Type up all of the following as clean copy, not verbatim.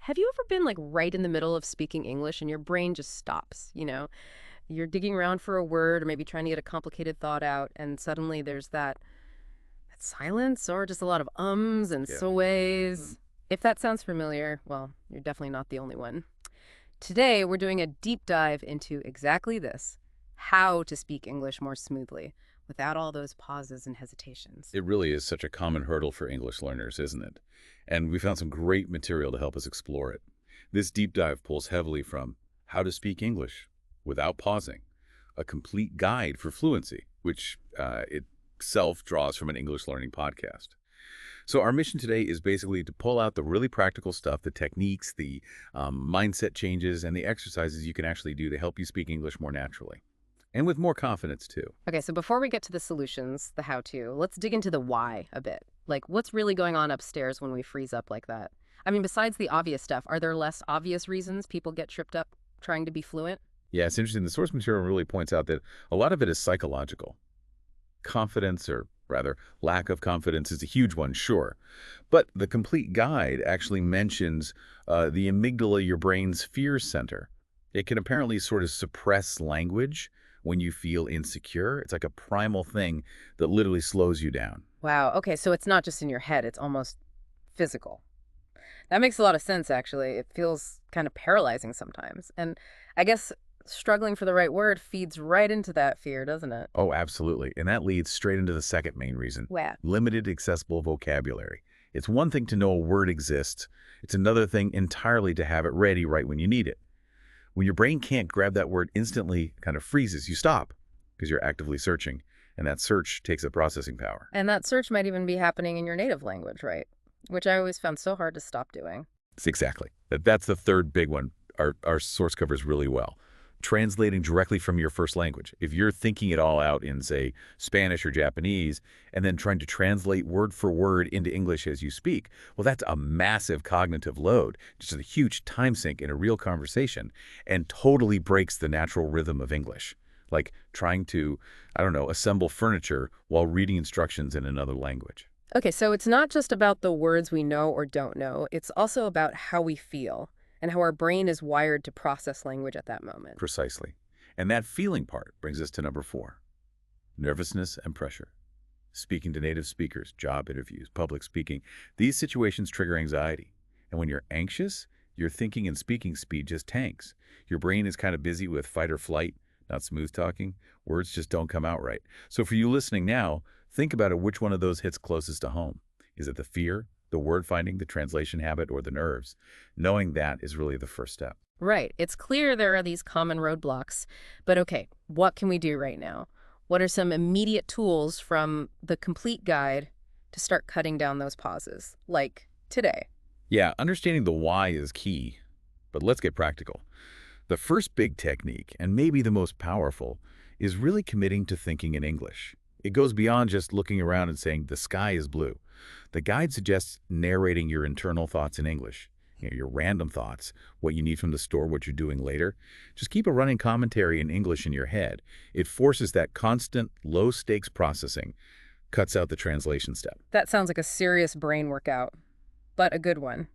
Have you ever been like right in the middle of speaking English and your brain just stops, you know? You're digging around for a word or maybe trying to get a complicated thought out and suddenly there's that silence or just a lot of ums and Yeah. so ways. If that sounds familiar, well, you're definitely not the only one. Today, we're doing a deep dive into exactly this, how to speak English more smoothly without all those pauses and hesitations. It really is such a common hurdle for English learners, isn't it? And we found some great material to help us explore it. This deep dive pulls heavily from How to Speak English Without Pausing, a complete guide for fluency, which itself draws from an English learning podcast. So our mission today is basically to pull out the really practical stuff, the techniques, the mindset changes, and the exercises you can actually do to help you speak English more naturally. And with more confidence, too. Okay, so before we get to the solutions, the how-to, let's dig into the why a bit. Like, what's really going on upstairs when we freeze up like that? I mean, besides the obvious stuff, are there less obvious reasons people get tripped up trying to be fluent? Yeah, it's interesting. The source material really points out that a lot of it is psychological. Confidence, or rather, lack of confidence, is a huge one, sure. But the complete guide actually mentions the amygdala, your brain's fear center. It can apparently sort of suppress language when you feel insecure. It's like a primal thing that literally slows you down. Wow, okay, so it's not just in your head, it's almost physical. That makes a lot of sense, actually. It feels kind of paralyzing sometimes. And I guess struggling for the right word feeds right into that fear, doesn't it? Oh, absolutely. And that leads straight into the second main reason, Wow. limited accessible vocabulary. It's one thing to know a word exists. It's another thing entirely to have it ready right when you need it. When your brain can't grab that word instantly, it kind of freezes. You stop because you're actively searching, and that search takes up processing power. And that search might even be happening in your native language, right? Which I always found so hard to stop doing. Exactly. That's the third big one our source covers really well. Translating directly from your first language. If you're thinking it all out in, say, Spanish or Japanese, and then trying to translate word for word into English as you speak, well, that's a massive cognitive load, just a huge time sink in a real conversation, and totally breaks the natural rhythm of English. Like trying to, I don't know, assemble furniture while reading instructions in another language. Okay, so it's not just about the words we know or don't know. It's also about how we feel and how our brain is wired to process language at that moment. Precisely. And that feeling part brings us to number 4, nervousness and pressure. Speaking to native speakers, job interviews, public speaking, these situations trigger anxiety. And when you're anxious, your thinking and speaking speed just tanks. Your brain is kind of busy with fight or flight, not smooth talking. Words just don't come out right. So for you listening now, think about it, which one of those hits closest to home. Is it the fear, the word finding, the translation habit, or the nerves? Knowing that is really the first step. Right. It's clear there are these common roadblocks. But okay, what can we do right now? What are some immediate tools from the complete guide to start cutting down those pauses? Like today. Yeah, understanding the why is key, but let's get practical. The first big technique, and maybe the most powerful, is really committing to thinking in English. It goes beyond just looking around and saying, the sky is blue. The guide suggests narrating your internal thoughts in English, your random thoughts, what you need from the store, what you're doing later. Just keep a running commentary in English in your head. It forces that constant, low-stakes processing, cuts out the translation step. That sounds like a serious brain workout, but a good one.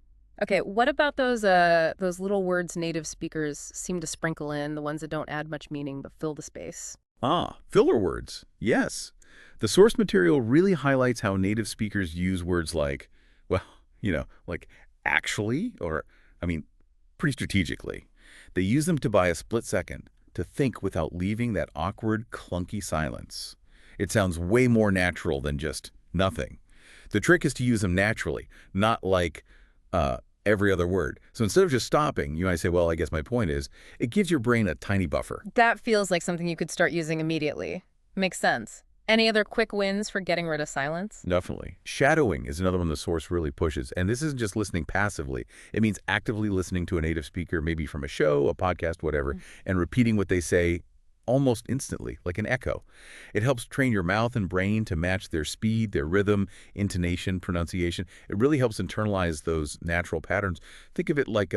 Okay, what about those little words native speakers seem to sprinkle in, the ones that don't add much meaning but fill the space? Ah, filler words. Yes. The source material really highlights how native speakers use words like, well, like actually, or, pretty strategically. They use them to buy a split second to think without leaving that awkward, clunky silence. It sounds way more natural than just nothing. The trick is to use them naturally, not like every other word. So instead of just stopping, you might say, well, I guess my point is, it gives your brain a tiny buffer. That feels like something you could start using immediately. Makes sense. Any other quick wins for getting rid of silence? Definitely. Shadowing is another one the source really pushes. And this isn't just listening passively. It means actively listening to a native speaker, maybe from a show, a podcast, whatever, and repeating what they say almost instantly, like an echo. It helps train your mouth and brain to match their speed, their rhythm, intonation, pronunciation. It really helps internalize those natural patterns. Think of it like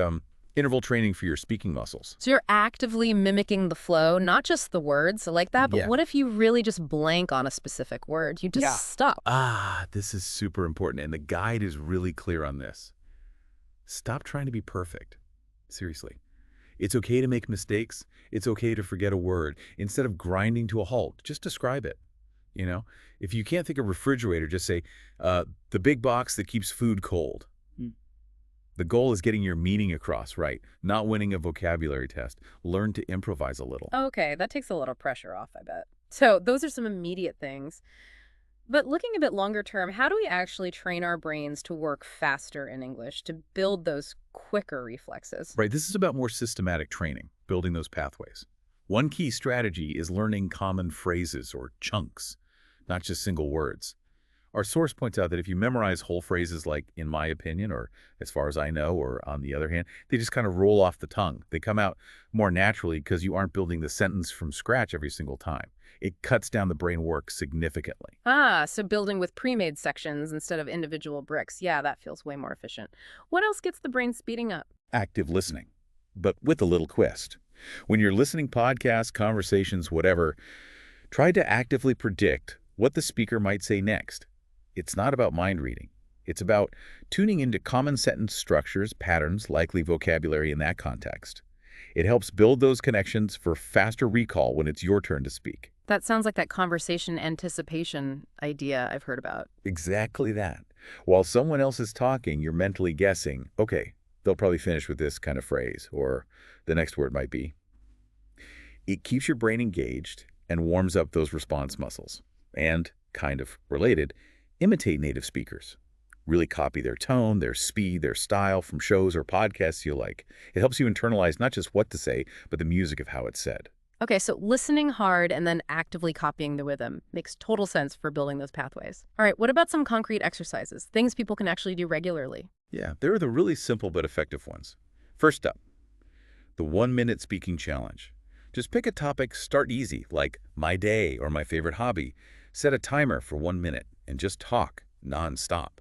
interval training for your speaking muscles. So you're actively mimicking the flow, not just the words like that, but Yeah. what if you really just blank on a specific word? You just stop. Ah, this is super important, and the guide is really clear on this. Stop trying to be perfect. Seriously. It's okay to make mistakes. It's okay to forget a word. Instead of grinding to a halt, just describe it. You know, if you can't think of refrigerator, just say, the big box that keeps food cold. Hmm. The goal is getting your meaning across, right? Not winning a vocabulary test. Learn to improvise a little. Okay, that takes a little pressure off, I bet. So those are some immediate things. But looking a bit longer term, how do we actually train our brains to work faster in English, to build those quicker reflexes? Right, this is about more systematic training, building those pathways. One key strategy is learning common phrases or chunks, not just single words. Our source points out that if you memorize whole phrases like, in my opinion, or as far as I know, or on the other hand, they just kind of roll off the tongue. They come out more naturally because you aren't building the sentence from scratch every single time. It cuts down the brain work significantly. Ah, so building with pre-made sections instead of individual bricks. Yeah, that feels way more efficient. What else gets the brain speeding up? Active listening, but with a little twist. When you're listening podcasts, conversations, whatever, try to actively predict what the speaker might say next. It's not about mind reading. It's about tuning into common sentence structures, patterns, likely vocabulary in that context. It helps build those connections for faster recall when it's your turn to speak. That sounds like that conversation anticipation idea I've heard about. Exactly that. While someone else is talking, you're mentally guessing, okay, they'll probably finish with this kind of phrase, or the next word might be. It keeps your brain engaged and warms up those response muscles. And, kind of related, imitate native speakers. Really copy their tone, their speed, their style from shows or podcasts you like. It helps you internalize not just what to say, but the music of how it's said. Okay, so listening hard and then actively copying the rhythm makes total sense for building those pathways. All right, what about some concrete exercises, things people can actually do regularly? Yeah, there are the really simple but effective ones. First up, the 1-minute speaking challenge. Just pick a topic, start easy, like my day or my favorite hobby. Set a timer for 1 minute and just talk non-stop.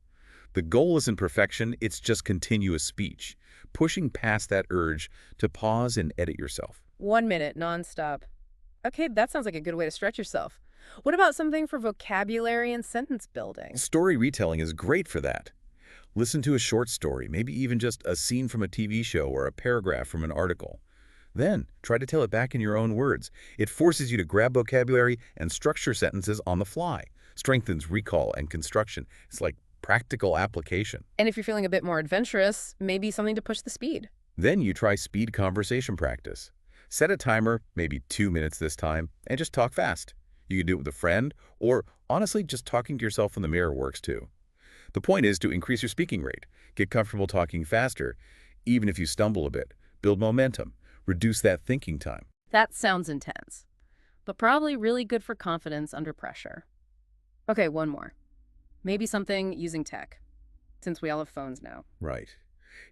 The goal isn't perfection, it's just continuous speech, pushing past that urge to pause and edit yourself. 1 minute, nonstop. Okay, that sounds like a good way to stretch yourself. What about something for vocabulary and sentence building? Story retelling is great for that. Listen to a short story, maybe even just a scene from a TV show or a paragraph from an article. Then, try to tell it back in your own words. It forces you to grab vocabulary and structure sentences on the fly. Strengthens recall and construction. It's like practical application. And if you're feeling a bit more adventurous, maybe something to push the speed. Then you try speed conversation practice. Set a timer, maybe 2 minutes this time, and just talk fast. You can do it with a friend, or honestly, just talking to yourself in the mirror works too. The point is to increase your speaking rate, get comfortable talking faster, even if you stumble a bit, build momentum, reduce that thinking time. That sounds intense, but probably really good for confidence under pressure. Okay, one more. Maybe something using tech, since we all have phones now. Right.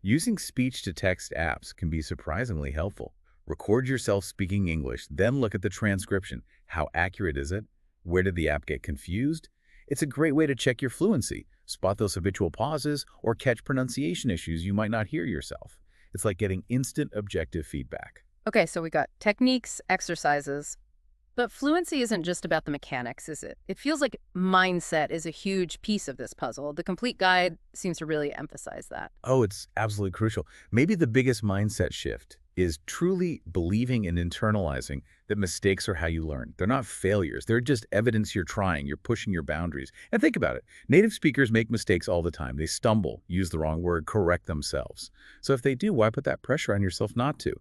Using speech-to-text apps can be surprisingly helpful. Record yourself speaking English, then look at the transcription. How accurate is it? Where did the app get confused? It's a great way to check your fluency, spot those habitual pauses, or catch pronunciation issues you might not hear yourself. It's like getting instant objective feedback. Okay, so we got techniques, exercises, but fluency isn't just about the mechanics, is it? It feels like mindset is a huge piece of this puzzle. The complete guide seems to really emphasize that. Oh, it's absolutely crucial. Maybe the biggest mindset shift is truly believing and internalizing that mistakes are how you learn. They're not failures. They're just evidence you're trying, you're pushing your boundaries. And think about it. Native speakers make mistakes all the time. They stumble, use the wrong word, correct themselves. So if they do, why put that pressure on yourself not to?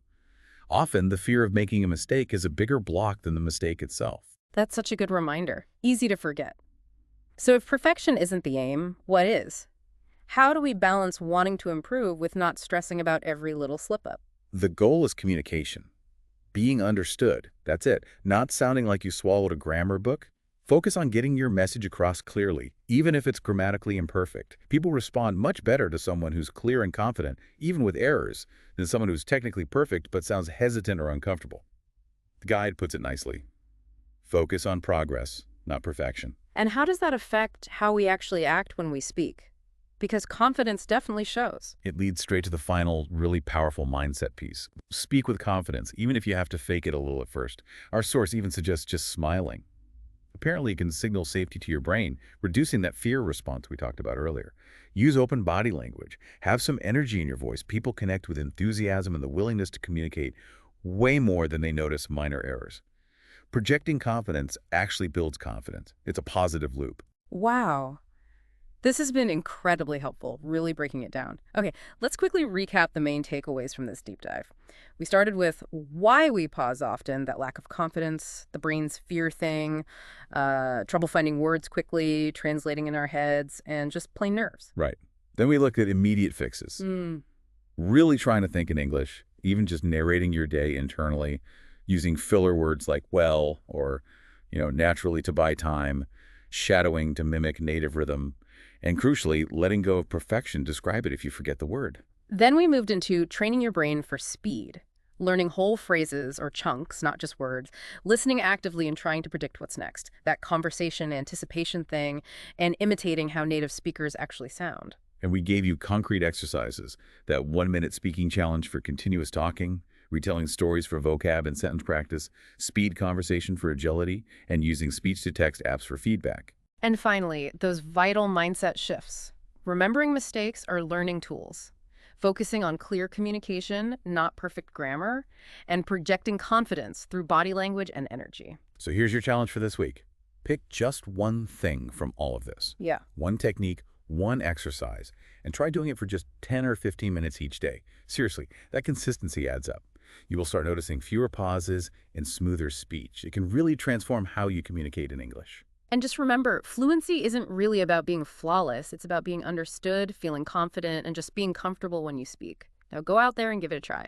Often, the fear of making a mistake is a bigger block than the mistake itself. That's such a good reminder. Easy to forget. So if perfection isn't the aim, what is? How do we balance wanting to improve with not stressing about every little slip-up? The goal is communication. Being understood. That's it. Not sounding like you swallowed a grammar book. Focus on getting your message across clearly, even if it's grammatically imperfect. People respond much better to someone who's clear and confident, even with errors, than someone who's technically perfect but sounds hesitant or uncomfortable. The guide puts it nicely. Focus on progress, not perfection. And how does that affect how we actually act when we speak? Because confidence definitely shows. It leads straight to the final, really powerful mindset piece. Speak with confidence, even if you have to fake it a little at first. Our source even suggests just smiling. Apparently, it can signal safety to your brain, reducing that fear response we talked about earlier. Use open body language. Have some energy in your voice. People connect with enthusiasm and the willingness to communicate way more than they notice minor errors. Projecting confidence actually builds confidence. It's a positive loop. Wow. This has been incredibly helpful, really breaking it down. Okay, let's quickly recap the main takeaways from this deep dive. We started with why we pause often, that lack of confidence, the brain's fear thing, trouble finding words quickly, translating in our heads, and just plain nerves. Right. Then we looked at immediate fixes. Mm, Really trying to think in English, even just narrating your day internally, using filler words like well or, naturally to buy time, shadowing to mimic native rhythm, and crucially, letting go of perfection. Describe it if you forget the word. Then we moved into training your brain for speed, learning whole phrases or chunks, not just words, listening actively and trying to predict what's next, that conversation anticipation thing, and imitating how native speakers actually sound. And we gave you concrete exercises, that 1-minute speaking challenge for continuous talking, retelling stories for vocab and sentence practice, speed conversation for agility, and using speech-to-text apps for feedback. And finally, those vital mindset shifts. Remembering mistakes are learning tools. Focusing on clear communication, not perfect grammar, and projecting confidence through body language and energy. So here's your challenge for this week. Pick just one thing from all of this. Yeah. One technique, one exercise, and try doing it for just 10 or 15 minutes each day. Seriously, that consistency adds up. You will start noticing fewer pauses and smoother speech. It can really transform how you communicate in English. And just remember, fluency isn't really about being flawless. It's about being understood, feeling confident, and just being comfortable when you speak. Now go out there and give it a try.